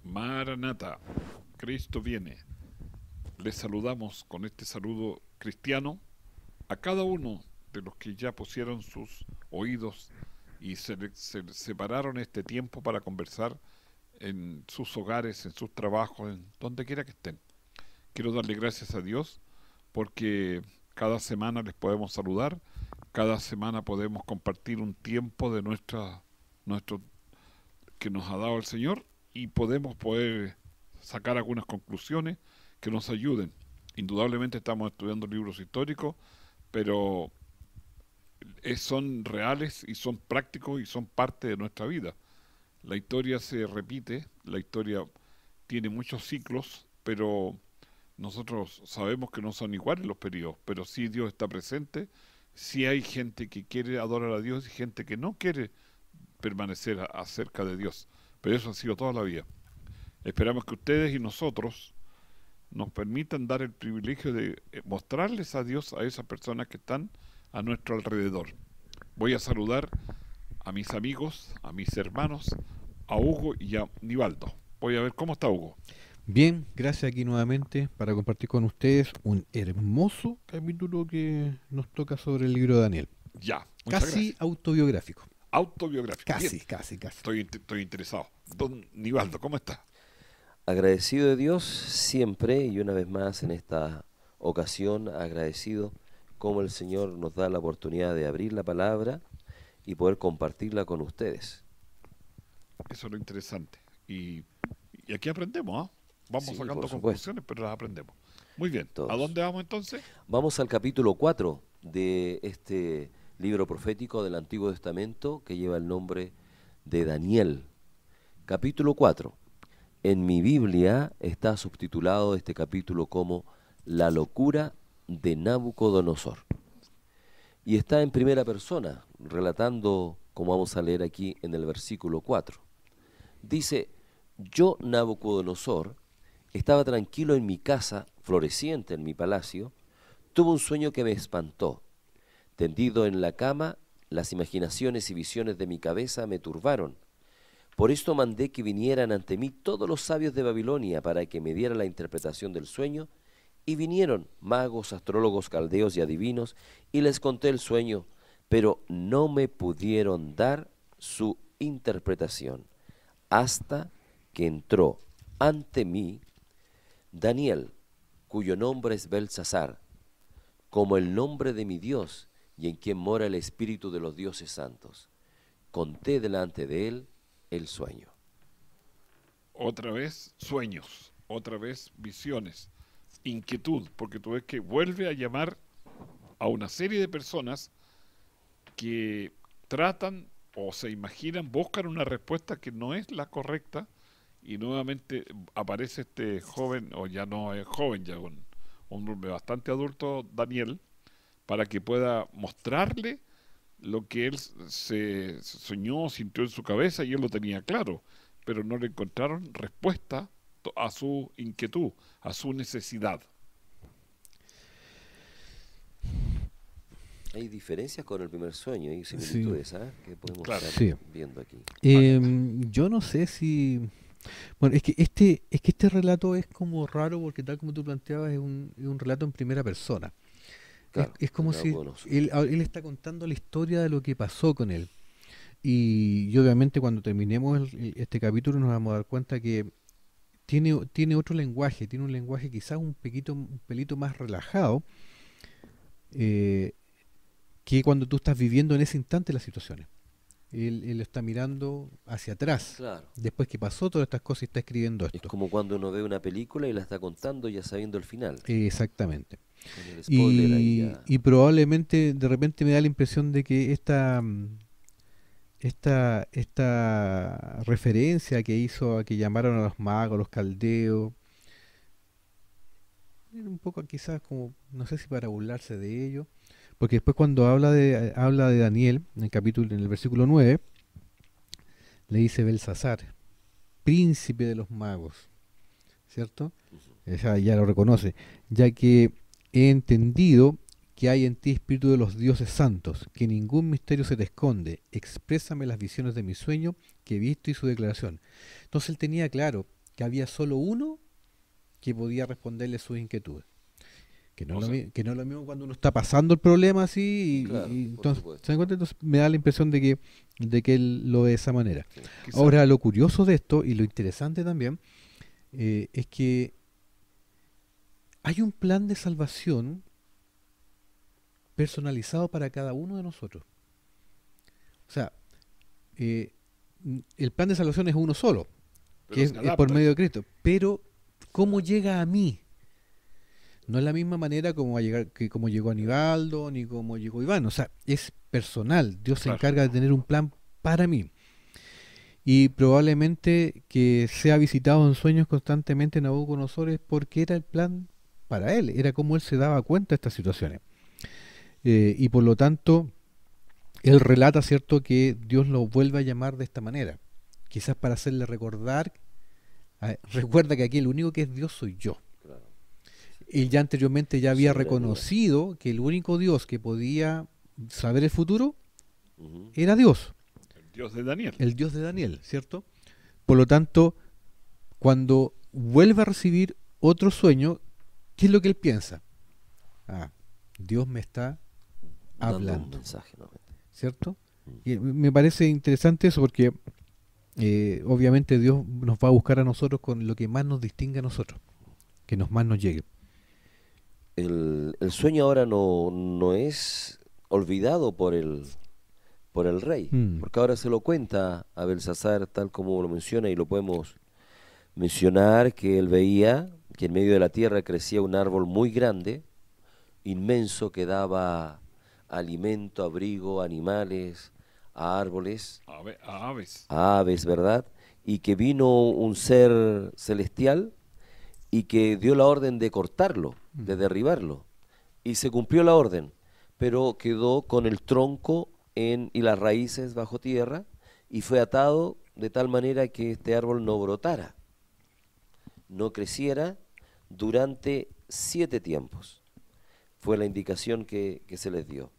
Maranata, Cristo viene. Les saludamos con este saludo cristiano a cada uno de los que ya pusieron sus oídos y se separaron este tiempo para conversar en sus hogares, en sus trabajos, en donde quiera que estén. Quiero darle gracias a Dios porque cada semana les podemos saludar, cada semana podemos compartir un tiempo de nuestro que nos ha dado el Señor y podemos poder sacar algunas conclusiones que nos ayuden. Indudablemente estamos estudiando libros históricos, pero son reales y son prácticos y son parte de nuestra vida. La historia se repite, la historia tiene muchos ciclos, pero nosotros sabemos que no son iguales los periodos, pero sí Dios está presente, sí hay gente que quiere adorar a Dios y gente que no quiere permanecer acerca de Dios, pero eso ha sido toda la vida. Esperamos que ustedes y nosotros nos permitan dar el privilegio de mostrarles a Dios a esas personas que están a nuestro alrededor. Voy a saludar a mis amigos, a mis hermanos, a Hugo y a Nivaldo. Voy a ver cómo está Hugo. Bien, gracias aquí nuevamente para compartir con ustedes un hermoso capítulo que nos toca sobre el libro de Daniel. Ya, muchas Casi gracias. autobiográfico. Autobiográfico. Casi, Bien, casi, casi. estoy interesado. Don Nivaldo, ¿cómo está? Agradecido de Dios siempre y una vez más en esta ocasión agradecido como el Señor nos da la oportunidad de abrir la palabra y poder compartirla con ustedes. Eso es lo interesante. Y aquí aprendemos, ¿ah? Vamos Sí, sacando por supuesto. conclusiones, pero las aprendemos. Muy bien, ¿a Todos. dónde vamos entonces? Vamos al capítulo 4 de este libro profético del Antiguo Testamento que lleva el nombre de Daniel. Capítulo 4. En mi Biblia está subtitulado este capítulo como La locura de Nabucodonosor. Y está en primera persona, relatando, como vamos a leer aquí en el versículo 4. Dice, yo, Nabucodonosor, estaba tranquilo en mi casa, floreciente en mi palacio, tuve un sueño que me espantó. Tendido en la cama, las imaginaciones y visiones de mi cabeza me turbaron. Por esto mandé que vinieran ante mí todos los sabios de Babilonia para que me dieran la interpretación del sueño, y vinieron magos, astrólogos, caldeos y adivinos, y les conté el sueño, pero no me pudieron dar su interpretación, hasta que entró ante mí Daniel, cuyo nombre es Belsasar, como el nombre de mi Dios, y en quien mora el espíritu de los dioses santos. Conté delante de él el sueño. Otra vez sueños, otra vez visiones, inquietud, porque tú ves que vuelve a llamar a una serie de personas que tratan o se imaginan, buscan una respuesta que no es la correcta y nuevamente aparece este joven, o ya no es joven, ya un hombre bastante adulto, Daniel, para que pueda mostrarle lo que él se soñó, sintió en su cabeza y él lo tenía claro, pero no le encontraron respuesta a su inquietud, a su necesidad. Hay diferencias con el primer sueño y similitudes, ¿ah? Que podemos Claro. estar Sí. viendo aquí. Yo no sé si... Bueno, es que este relato es como raro porque tal como tú planteabas es un relato en primera persona. Claro, Es como de si Nabucodonosor. él está contando la historia de lo que pasó con él. Y obviamente cuando terminemos este capítulo nos vamos a dar cuenta que tiene otro lenguaje, tiene un lenguaje quizás un pelito más relajado eh, que cuando tú estás viviendo en ese instante las situaciones. Él está mirando hacia atrás, Claro. después que pasó todas estas cosas y está escribiendo Es esto. como cuando uno ve una película y la está contando ya sabiendo el final. Exactamente. Con el spoiler ahí ya. Y probablemente de repente me da la impresión de que esta referencia que hizo a que llamaron a los magos, los caldeos, era un poco quizás como, no sé si para burlarse de ellos, porque después cuando habla de Daniel, en el versículo 9, le dice Belsasar, príncipe de los magos, ¿cierto? Esa ya lo reconoce, ya que he entendido que hay en ti espíritu de los dioses santos, que ningún misterio se te esconde, exprésame las visiones de mi sueño que he visto y su declaración. Entonces él tenía claro que había solo uno que podía responderle sus inquietudes. Que no, O es lo, sea, que no es lo mismo cuando uno está pasando el problema así Claro, por entonces, supuesto. ¿se dan cuenta? Entonces me da la impresión de que él lo ve de esa manera. Sí. quizá, Ahora, lo curioso de esto y lo interesante también es que hay un plan de salvación personalizado para cada uno de nosotros. O sea, eh, el plan de salvación es uno solo, pero que se es por adapta. medio de Cristo. Pero, ¿cómo llega a mí? No es la misma manera como, como llegó Aníbaldo, ni como llegó Iván. O sea, es personal. Dios se Claro. encarga de tener un plan para mí. Y probablemente que sea visitado en sueños constantemente Nabucodonosor es porque era el plan para él. Era como él se daba cuenta de estas situaciones. Y por lo tanto, él relata, ¿cierto?, que Dios lo vuelve a llamar de esta manera. Quizás para hacerle recordar, recuerda que aquí el único que es Dios soy yo. Claro. Él ya anteriormente ya había Soberanía. reconocido que el único Dios que podía saber el futuro Ujú. era Dios, El Dios de Daniel. el Dios de Daniel, ¿cierto? Por lo tanto, cuando vuelve a recibir otro sueño, ¿qué es lo que él piensa? Ah, Dios me está Dando un hablando, mensaje nuevamente. ¿cierto? Y me parece interesante eso porque obviamente Dios nos va a buscar a nosotros con lo que más nos distingue a nosotros, que más nos llegue. El sueño ahora no es olvidado por el rey, Mm. porque ahora se lo cuenta a Belsasar tal como lo menciona y lo podemos mencionar, que él veía que en medio de la tierra crecía un árbol muy grande, inmenso, que daba alimento, abrigo, animales, a árboles, A aves. a aves, ¿verdad? Y que vino un ser celestial y que dio la orden de cortarlo, de derribarlo. Y se cumplió la orden, pero quedó con el tronco y las raíces bajo tierra y fue atado de tal manera que este árbol no brotara, no creciera durante 7 tiempos. Fue la indicación que se les dio.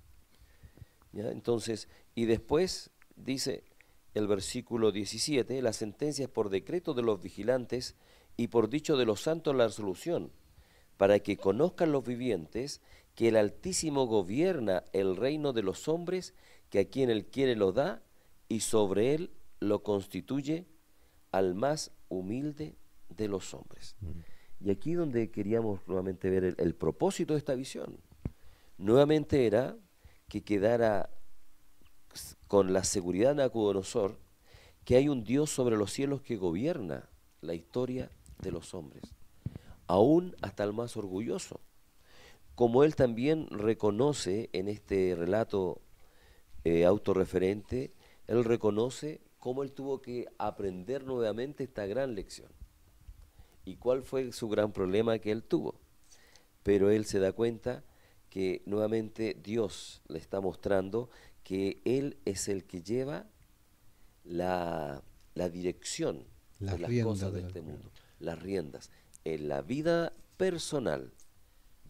¿Ya? Entonces, y después dice el versículo 17, la sentencia es por decreto de los vigilantes y por dicho de los santos la resolución, para que conozcan los vivientes que el Altísimo gobierna el reino de los hombres, que a quien él quiere lo da, y sobre él lo constituye al más humilde de los hombres. Y aquí donde queríamos nuevamente ver el propósito de esta visión. Nuevamente era que quedara con la seguridad de Nabucodonosor que hay un Dios sobre los cielos que gobierna la historia de los hombres, aún hasta el más orgulloso. Como él también reconoce en este relato autorreferente, él reconoce cómo él tuvo que aprender nuevamente esta gran lección. ¿Y cuál fue su gran problema que él tuvo? Pero él se da cuenta que nuevamente Dios le está mostrando que él es el que lleva la dirección Las de las riendas cosas de de este la- mundo, las riendas, en la vida personal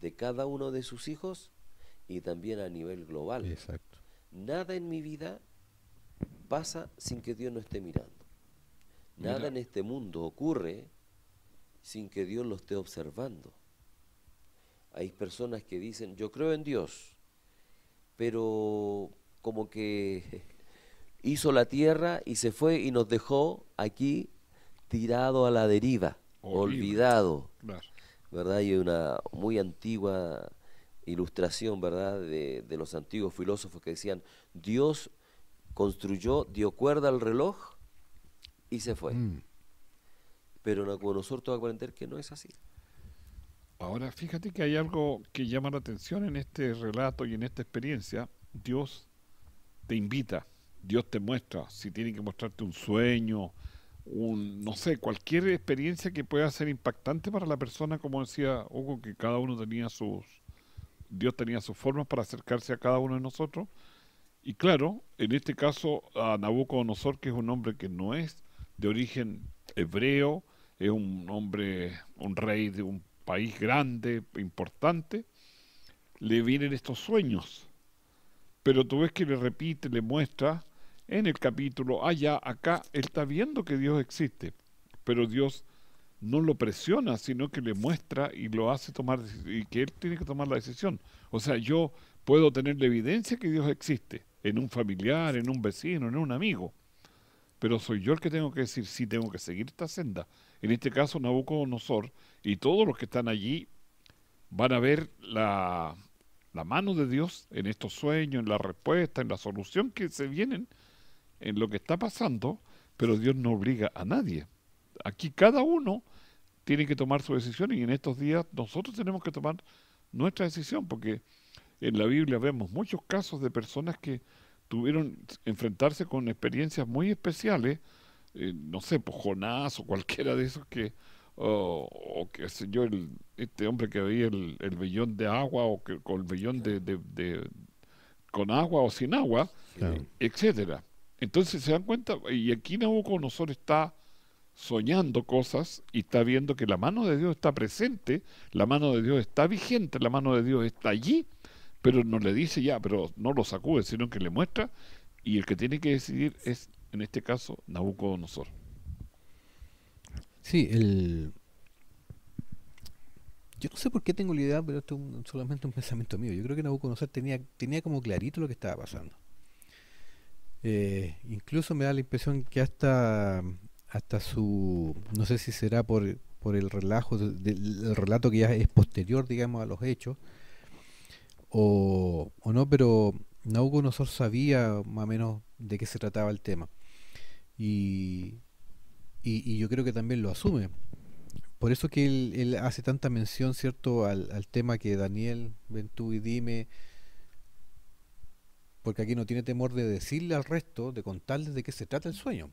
de cada uno de sus hijos y también a nivel global. Exacto. Nada en mi vida pasa sin que Dios no esté mirando. Nada Mira. en este mundo ocurre sin que Dios lo esté observando. Hay personas que dicen, yo creo en Dios, pero como que hizo la tierra y se fue y nos dejó aquí tirado a la deriva, olvidado, Claro. ¿verdad? Y una muy antigua ilustración, ¿verdad?, de los antiguos filósofos que decían, Dios construyó, dio cuerda al reloj y se fue. Pero Nabucodonosor tuvo que aprender que no es así. Ahora, fíjate que hay algo que llama la atención en este relato y en esta experiencia. Dios te invita, Dios te muestra, si tiene que mostrarte un sueño, no sé, cualquier experiencia que pueda ser impactante para la persona, como decía Hugo, que cada uno tenía Dios tenía sus formas para acercarse a cada uno de nosotros. Y claro, en este caso a Nabucodonosor, que es un hombre que no es de origen hebreo, es un hombre, un rey de un país grande, importante, le vienen estos sueños. Pero tú ves que le repite, le muestra en el capítulo, allá, acá, él está viendo que Dios existe, pero Dios no lo presiona, sino que le muestra y lo hace tomar, y que él tiene que tomar la decisión. O sea, yo puedo tener la evidencia que Dios existe en un familiar, en un vecino, en un amigo, pero soy yo el que tengo que decir si tengo que seguir esta senda. En este caso, Nabucodonosor y todos los que están allí van a ver la mano de Dios en estos sueños, en la respuesta, en la solución que se vienen, en lo que está pasando, pero Dios no obliga a nadie. Aquí cada uno tiene que tomar su decisión y en estos días nosotros tenemos que tomar nuestra decisión, porque en la Biblia vemos muchos casos de personas que tuvieron enfrentarse con experiencias muy especiales, no sé, pues Jonás o cualquiera de esos que, o qué sé yo, este hombre que veía el vellón de agua o que con el vellón con agua o sin agua, Claro. etcétera. Entonces se dan cuenta, y aquí Nabucodonosor está soñando cosas y está viendo que la mano de Dios está presente, la mano de Dios está vigente, la mano de Dios está allí, pero no le dice ya, pero no lo sacude, sino que le muestra, y el que tiene que decidir es, en este caso, Nabucodonosor. Sí, yo no sé por qué tengo la idea, pero esto es solamente un pensamiento mío. Yo creo que Nabucodonosor tenía como clarito lo que estaba pasando. Incluso me da la impresión que hasta no sé si será por el relajo del relato que ya es posterior, digamos, a los hechos, o no, pero Nabucodonosor sabía más o menos de qué se trataba el tema. Y, y yo creo que también lo asume. Por eso que él hace tanta mención, ¿cierto?, al tema que Daniel, ven tú y dime, porque aquí no tiene temor de decirle al resto, de contarles de qué se trata el sueño.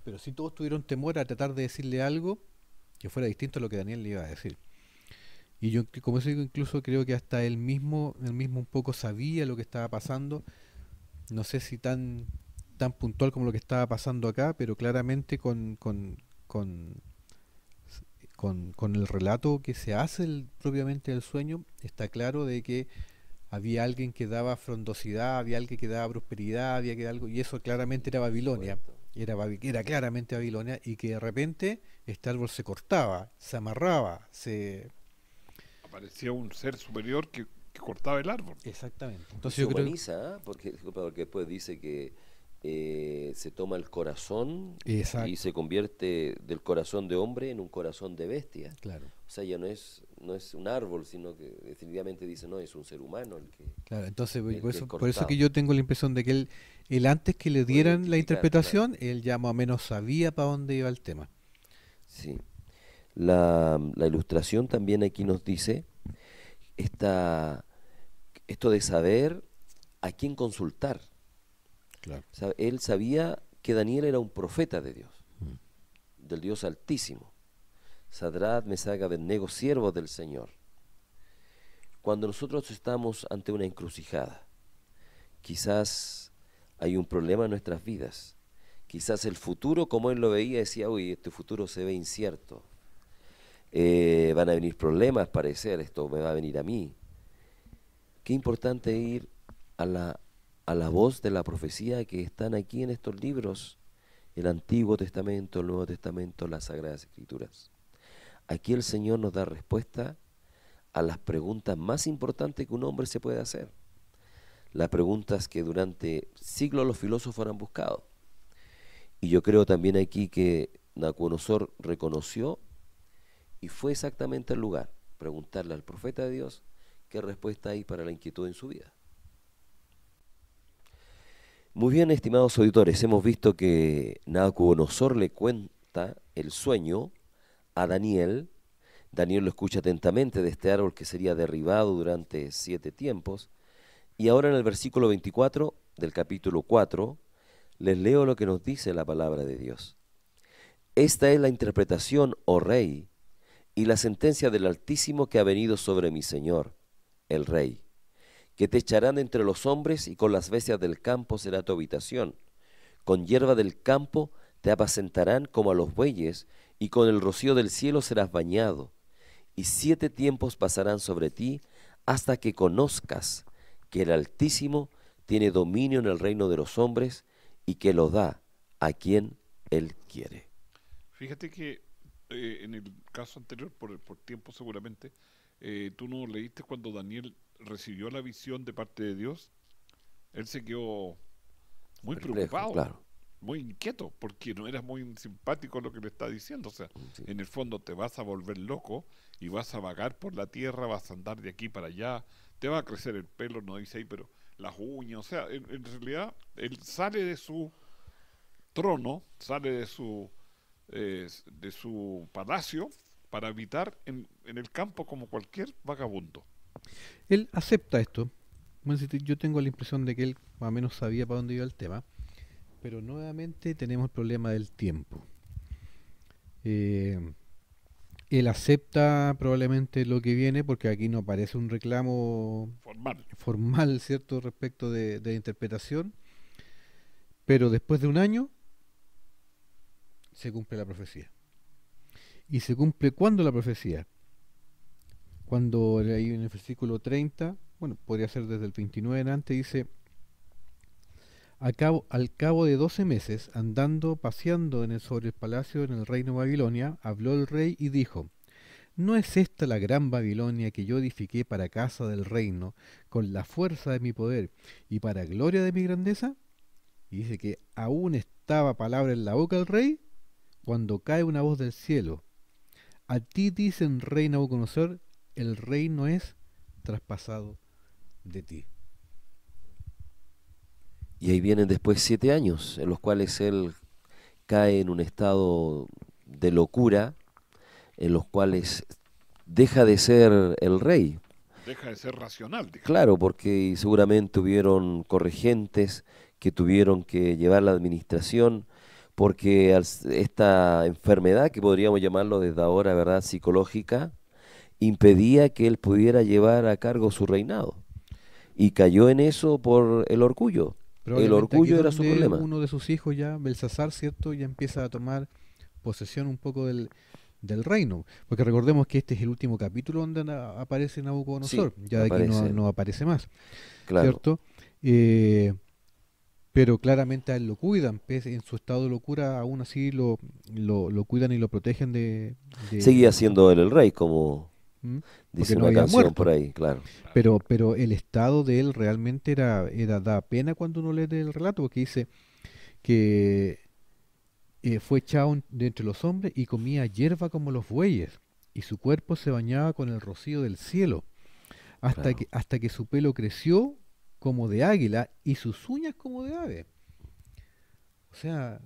Pero sí todos tuvieron temor a tratar de decirle algo que fuera distinto a lo que Daniel le iba a decir. Y yo, como eso digo, incluso creo que hasta él mismo un poco sabía lo que estaba pasando. No sé si tan puntual como lo que estaba pasando acá, pero claramente con, con el relato que se hace propiamente del sueño, está claro de que había alguien que daba frondosidad, había alguien que daba prosperidad, había que algo, y eso claramente era Babilonia, era claramente Babilonia, y que de repente este árbol se cortaba, se amarraba, Aparecía un ser superior que cortaba el árbol. exactamente. Y Entonces se yo creo, humaniza, ¿ah? Porque, disculpa, porque después dice que se toma el corazón y exacto, se convierte del corazón de hombre en un corazón de bestia. claro, O sea, ya no es un árbol, sino que definitivamente dice, no, es un ser humano claro. Entonces el que es por eso que cortado. yo tengo la impresión de que él antes que le Puede dieran la identificar, claro. interpretación, él ya más o menos sabía para dónde iba el tema. Sí. La ilustración también aquí nos dice esta, esto de saber a quién consultar. Claro. Él sabía que Daniel era un profeta de Dios, Mm. del Dios Altísimo. Sadrach, Mesach, Abednego, siervos del Señor. Cuando nosotros estamos ante una encrucijada, quizás hay un problema en nuestras vidas, quizás el futuro, como él lo veía, decía, uy, este futuro se ve incierto, van a venir problemas, parecer, esto me va a venir a mí. Qué importante ir a la voz de la profecía que están aquí en estos libros, el Antiguo Testamento, el Nuevo Testamento, las Sagradas Escrituras. Aquí el Señor nos da respuesta a las preguntas más importantes que un hombre se puede hacer. Las preguntas que durante siglos los filósofos han buscado. Y yo creo también aquí que Nabucodonosor reconoció y fue exactamente al lugar, preguntarle al profeta de Dios qué respuesta hay para la inquietud en su vida. Muy bien, estimados auditores, hemos visto que Nabucodonosor le cuenta el sueño a Daniel. Daniel lo escucha atentamente de este árbol que sería derribado durante 7 tiempos. Y ahora en el versículo 24 del capítulo 4, les leo lo que nos dice la palabra de Dios. Esta es la interpretación, oh rey, y la sentencia del Altísimo que ha venido sobre mi Señor, el Rey, que te echarán entre los hombres y con las bestias del campo será tu habitación. Con hierba del campo te apacentarán como a los bueyes, y con el rocío del cielo serás bañado. Y 7 tiempos pasarán sobre ti hasta que conozcas que el Altísimo tiene dominio en el reino de los hombres y que lo da a quien Él quiere. Fíjate que en el caso anterior, por tiempo seguramente, tú no leíste cuando Daniel recibió la visión de parte de Dios. Él se quedó muy Perplejo, preocupado, claro. muy inquieto, porque no era muy simpático lo que le está diciendo. O sea, Sí. en el fondo te vas a volver loco y vas a vagar por la tierra, vas a andar de aquí para allá, te va a crecer el pelo, no dice ahí, pero las uñas. O sea, en realidad él sale de su trono, sale de su palacio para habitar en el campo como cualquier vagabundo. Él acepta esto. Bueno, yo tengo la impresión de que él más o menos sabía para dónde iba el tema, pero nuevamente tenemos el problema del tiempo. Eh, Él acepta probablemente lo que viene porque aquí no aparece un reclamo Formal. formal, ¿cierto?, respecto de interpretación, pero después de un año se cumple la profecía. ¿Y se cumple cuándo la profecía? Cuando ahí en el versículo 30, bueno, podría ser desde el 29 en adelante, dice, al cabo de 12 meses, andando, paseando sobre el palacio en el reino de Babilonia, habló el rey y dijo, ¿no es esta la gran Babilonia que yo edifiqué para casa del reino, con la fuerza de mi poder y para gloria de mi grandeza? Y dice que aún estaba palabra en la boca del rey cuando cae una voz del cielo. A ti dicen, rey Nabucodonosor, el reino es traspasado de ti. Y ahí vienen después 7 años en los cuales él cae en un estado de locura, en los cuales deja de ser el rey. Deja de ser racional, digamos. Claro, porque seguramente hubieron corregentes que tuvieron que llevar la administración, porque esta enfermedad, que podríamos llamarlo desde ahora, ¿verdad?, psicológica, impedía que él pudiera llevar a cargo su reinado. Y cayó en eso por el orgullo. El Probablemente aquí es orgullo era su donde problema. uno de sus hijos ya, Belsasar, ¿cierto?, ya empieza a tomar posesión un poco del reino. Porque recordemos que este es el último capítulo donde aparece Nabucodonosor. Sí, Ya de aquí aparece, no aparece más, claro. ¿cierto? Pero claramente a él lo cuidan, en su estado de locura, aún así lo cuidan y lo protegen Seguía siendo él el rey, como ¿Mm? dice Porque no una había canción por muerto. ahí, claro. Pero el estado de él realmente da pena cuando uno lee el relato, porque dice que fue echado de entre los hombres y comía hierba como los bueyes, y su cuerpo se bañaba con el rocío del cielo, Claro. hasta que su pelo creció como de águila y sus uñas como de ave. O sea,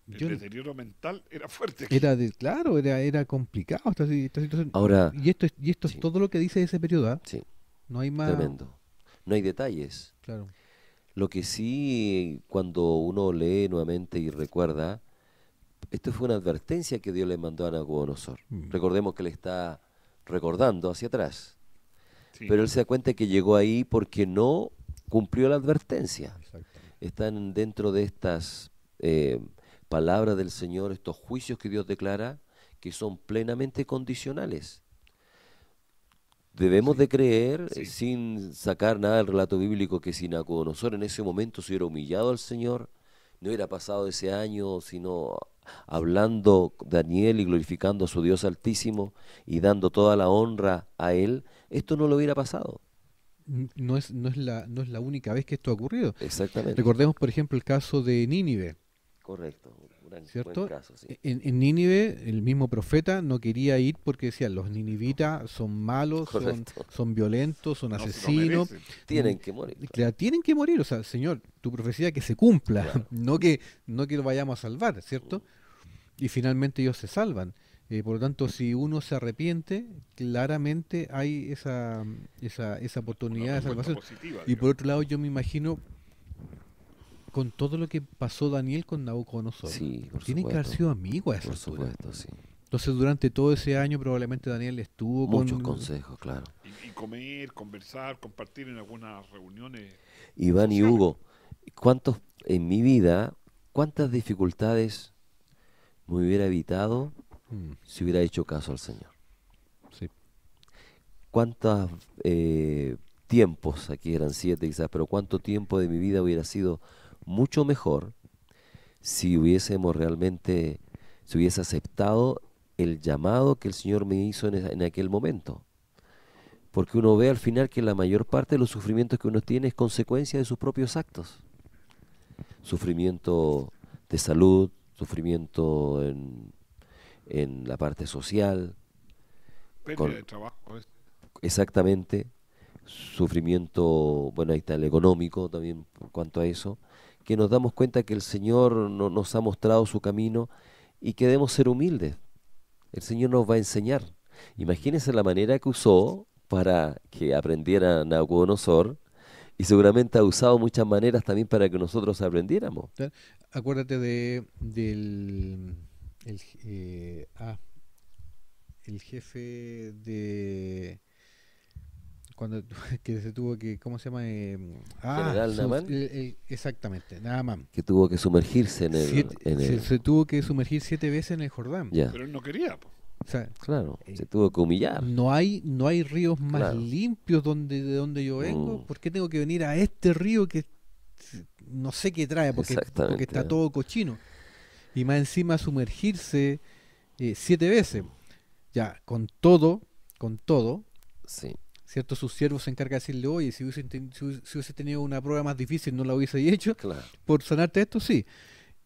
El yo deterioro mental era fuerte aquí. claro, era complicado esta situación. Ahora, Y esto es sí, todo lo que dice ese periodo, ¿ah? sí, No hay más, tremendo. No hay detalles. claro. Lo que sí, cuando uno lee nuevamente y recuerda, esto fue una advertencia que Dios le mandó a Nabucodonosor. Mm, Recordemos que le está recordando hacia atrás. Sí. Pero él se da cuenta que llegó ahí porque no cumplió la advertencia. exactamente. Están dentro de estas palabras del Señor, estos juicios que Dios declara, que son plenamente condicionales. Debemos Sí, de creer, Sí. sin sacar nada del relato bíblico, que si Nabucodonosor en ese momento se hubiera humillado al Señor, no hubiera pasado ese año, sino hablando Daniel y glorificando a su Dios Altísimo y dando toda la honra a Él, esto no lo hubiera pasado. no es la única vez que esto ha ocurrido. Exactamente. Recordemos, por ejemplo, el caso de Nínive, Correcto. Buen ¿cierto? caso, sí. En Nínive, el mismo profeta no quería ir porque decía, los ninivitas son malos, Correcto. son violentos, son No se lo asesinos, merecen. Tienen que morir. claro, tienen que morir. O sea, Señor, tu profecía que se cumpla, Claro. no que lo vayamos a salvar, ¿cierto? Y finalmente ellos se salvan. Por lo tanto, si uno se arrepiente, claramente hay esa Una oportunidad de respuesta salvación. positiva, Y por digamos. otro lado, yo me imagino con todo lo que pasó Daniel con Nabucodonosor. Sí, por Tienen que haber supuesto. sido amigos a esa Por altura. supuesto, sí. Entonces, durante todo ese año, probablemente Daniel estuvo Muchos con. consejos, claro. Y comer, conversar, compartir en algunas reuniones Iván y sociales. Hugo, en mi vida, cuántas dificultades me hubiera evitado Mm, si hubiera hecho caso al Señor? sí, ¿Cuántos tiempos, aquí eran 7 quizás, pero cuánto tiempo de mi vida hubiera sido mucho mejor si hubiese aceptado el llamado que el Señor me hizo en aquel momento. Porque uno ve al final que la mayor parte de los sufrimientos que uno tiene es consecuencia de sus propios actos. Sufrimiento de salud, sufrimiento en la parte social, Pérdida de trabajo. exactamente, sufrimiento, bueno, ahí está el económico también por cuanto a eso, que nos damos cuenta que el Señor nos ha mostrado su camino y que debemos ser humildes. El Señor nos va a enseñar. Imagínense la manera que usó para que aprendiera Nabucodonosor, y seguramente ha usado muchas maneras también para que nosotros aprendiéramos. Acuérdate del el jefe de cuando que se tuvo que, ¿cómo se llama? General Naamán, Exactamente, Naamán. que tuvo que sumergirse en Se tuvo que sumergir 7 veces en el Jordán. Ya, Pero él no quería, po. O sea, claro, se tuvo que humillar. no hay ríos más Claro. limpios de donde yo vengo. Mm. ¿Por qué tengo que venir a este río que no sé qué trae? Porque Exactamente. está todo cochino. Y más encima sumergirse 7 veces. Ya, con todo, Sí, ¿cierto? Sus siervos se encargan de decirle, oye, si hubiese tenido una prueba más difícil, no la hubiese hecho. claro. Por sanarte esto, sí.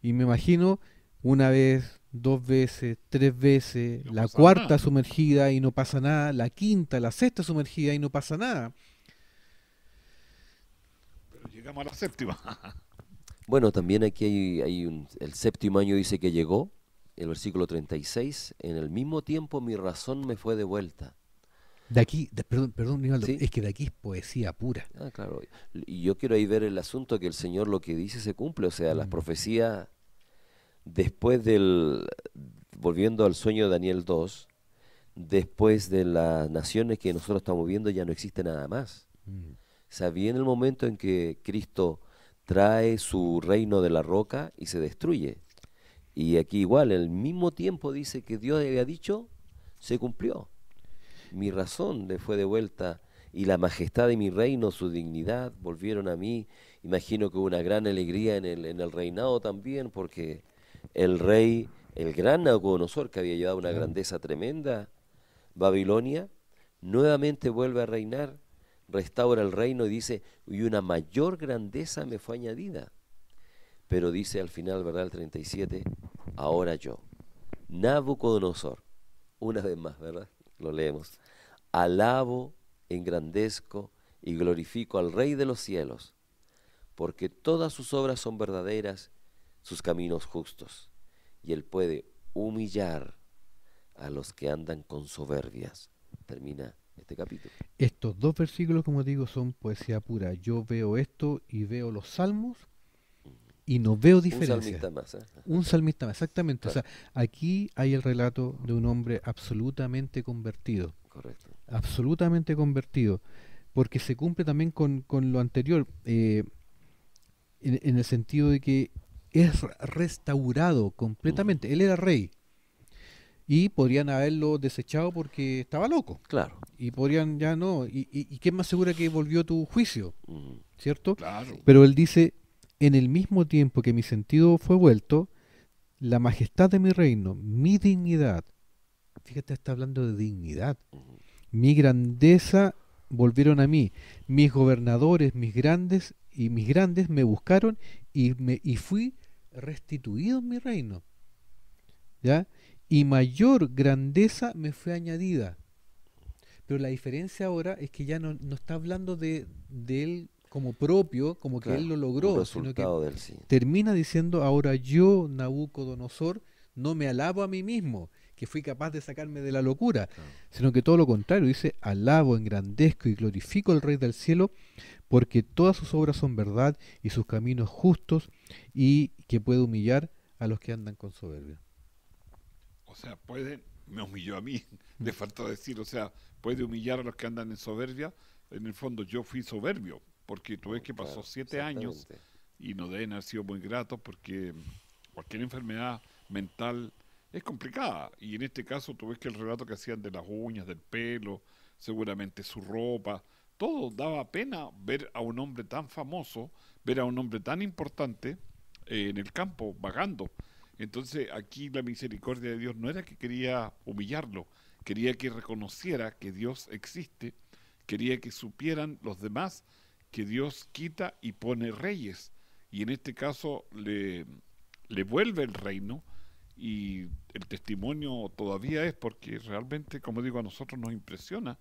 Y me imagino una vez, 2 veces, 3 veces, No la pasa cuarta nada. sumergida y no pasa nada, la quinta, la sexta sumergida y no pasa nada. Pero llegamos a la séptima. Bueno, también aquí el séptimo año dice que llegó, el versículo 36, en el mismo tiempo mi razón me fue devuelta. De aquí, perdón, Nivaldo, Sí. es que de aquí es poesía pura. Ah, claro. Y yo quiero ahí ver el asunto que el Señor lo que dice se cumple, o sea, las profecías después volviendo al sueño de Daniel 2, después de las naciones que nosotros estamos viendo ya no existe nada más. Mm. O sea, viene el momento en que Cristo trae su reino de la roca y se destruye. Y aquí igual, al mismo tiempo dice que Dios había dicho, se cumplió. Mi razón le fue devuelta y la majestad de mi reino, su dignidad, volvieron a mí. Imagino que hubo una gran alegría en el reinado también, porque el rey, el gran Nabucodonosor, que había llevado una Claro. grandeza tremenda, Babilonia, nuevamente vuelve a reinar, restaura el reino y dice, y una mayor grandeza me fue añadida. Pero dice al final, ¿verdad? El 37, ahora yo, Nabucodonosor, una vez más, ¿verdad? Lo leemos. Alabo, engrandezco y glorifico al Rey de los cielos, porque todas sus obras son verdaderas, sus caminos justos, y él puede humillar a los que andan con soberbias. Termina este capítulo. Estos 2 versículos, como digo, son poesía pura. Yo veo esto y veo los salmos y no veo Un diferencia. salmista más, ¿eh? Un salmista más, exactamente. Claro. O sea, aquí hay el relato de un hombre absolutamente convertido. Correcto. Absolutamente convertido. Porque se cumple también con lo anterior. En el sentido de que es restaurado completamente. Él era rey. Y podrían haberlo desechado porque estaba loco. Claro. Y podrían ya no. ¿Y qué más segura que volvió tu juicio? Ujú. ¿Cierto? Claro. Pero él dice, en el mismo tiempo que mi sentido fue vuelto, la majestad de mi reino, mi dignidad, fíjate, está hablando de dignidad, Ujú. mi grandeza volvieron a mí, mis gobernadores, mis grandes me buscaron y fui restituido en mi reino, ¿ya? Y mayor grandeza me fue añadida. Pero la diferencia ahora es que ya no está hablando de él como propio, como que Claro, él lo un logró, sino que resultado del sí. termina diciendo, ahora yo, Nabucodonosor, no me alabo a mí mismo, que fui capaz de sacarme de la locura, Claro. sino que todo lo contrario, dice, alabo, engrandezco y glorifico al Rey del cielo, porque todas sus obras son verdad y sus caminos justos, y que puede humillar a los que andan con soberbia. O sea, me humilló a mí, le faltó decir, o sea, puede humillar a los que andan en soberbia. En el fondo yo fui soberbio, porque tú ves que pasó Claro, 7 años exactamente. y no deben haber sido muy gratos porque cualquier enfermedad mental es complicada. Y en este caso tú ves que el relato que hacían de las uñas, del pelo, seguramente su ropa, todo daba pena ver a un hombre tan famoso, ver a un hombre tan importante en el campo, vagando. Entonces aquí la misericordia de Dios no era que quería humillarlo, quería que reconociera que Dios existe, quería que supieran los demás que Dios quita y pone reyes, y en este caso le vuelve el reino, y el testimonio todavía es porque realmente, como digo, a nosotros nos impresiona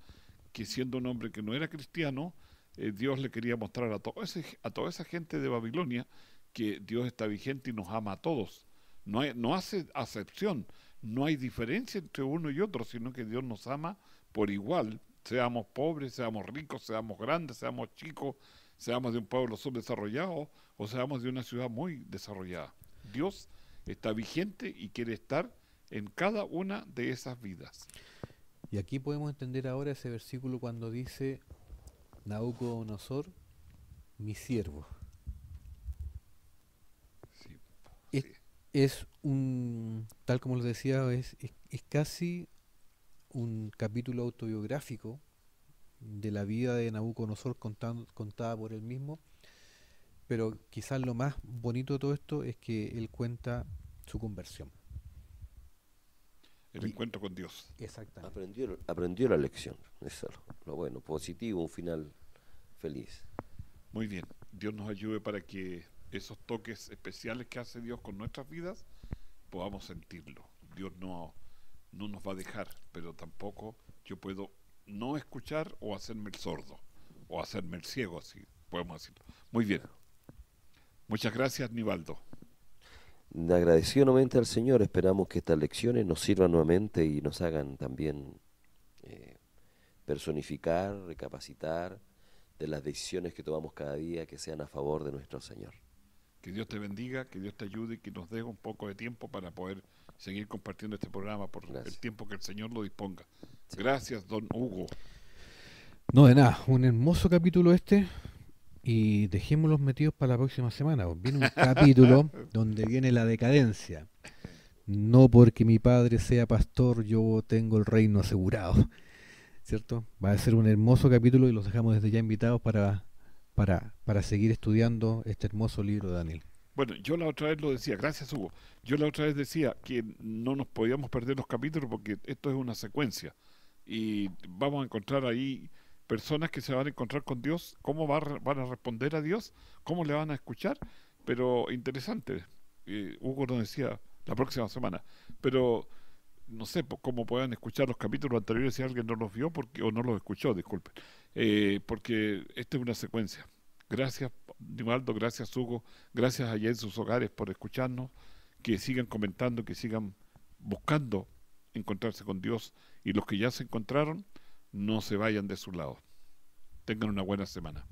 que siendo un hombre que no era cristiano, Dios le quería mostrar a toda esa gente de Babilonia que Dios está vigente y nos ama a todos. No hace acepción, no hay diferencia entre uno y otro, sino que Dios nos ama por igual, seamos pobres, seamos ricos, seamos grandes, seamos chicos, seamos de un pueblo subdesarrollado o seamos de una ciudad muy desarrollada. Dios está vigente y quiere estar en cada una de esas vidas. Y aquí podemos entender ahora ese versículo cuando dice Nabucodonosor, mi siervo. Sí, Es, sí. es un, tal como les decía, es casi un capítulo autobiográfico de la vida de Nabucodonosor contada por él mismo, pero quizás lo más bonito de todo esto es que él cuenta su conversión. El Y encuentro con Dios. exactamente. Aprendió la lección, eso es lo bueno, positivo, un final feliz. Muy bien, Dios nos ayude para que esos toques especiales que hace Dios con nuestras vidas podamos sentirlo. Dios no nos va a dejar, pero tampoco yo puedo no escuchar o hacerme el sordo o hacerme el ciego, así podemos decirlo. Muy bien, muchas gracias, Nivaldo. Agradecido nuevamente al Señor, esperamos que estas lecciones nos sirvan nuevamente y nos hagan también personificar, recapacitar de las decisiones que tomamos cada día que sean a favor de nuestro Señor. Que Dios te bendiga, que Dios te ayude y que nos dé un poco de tiempo para poder seguir compartiendo este programa por el Gracias. tiempo que el Señor lo disponga. Sí. Gracias, don Hugo. No, de nada, un hermoso capítulo este y dejémoslos metidos para la próxima semana. Viene un capítulo donde viene la decadencia. No porque mi padre sea pastor yo tengo el reino asegurado, ¿cierto? Va a ser un hermoso capítulo y los dejamos desde ya invitados para seguir estudiando este hermoso libro de Daniel. Bueno, yo la otra vez lo decía, gracias Hugo, yo la otra vez decía que no nos podíamos perder los capítulos porque esto es una secuencia y vamos a encontrar ahí personas que se van a encontrar con Dios, cómo van a responder a Dios, cómo le van a escuchar, pero interesante, Hugo nos decía la próxima semana, pero no sé cómo puedan escuchar los capítulos anteriores si alguien no los vio o no los escuchó, disculpen, porque esta es una secuencia. Gracias, Nivaldo, gracias, Hugo, gracias allá en sus hogares por escucharnos, que sigan comentando, que sigan buscando encontrarse con Dios y los que ya se encontraron, no se vayan de su lado. Tengan una buena semana.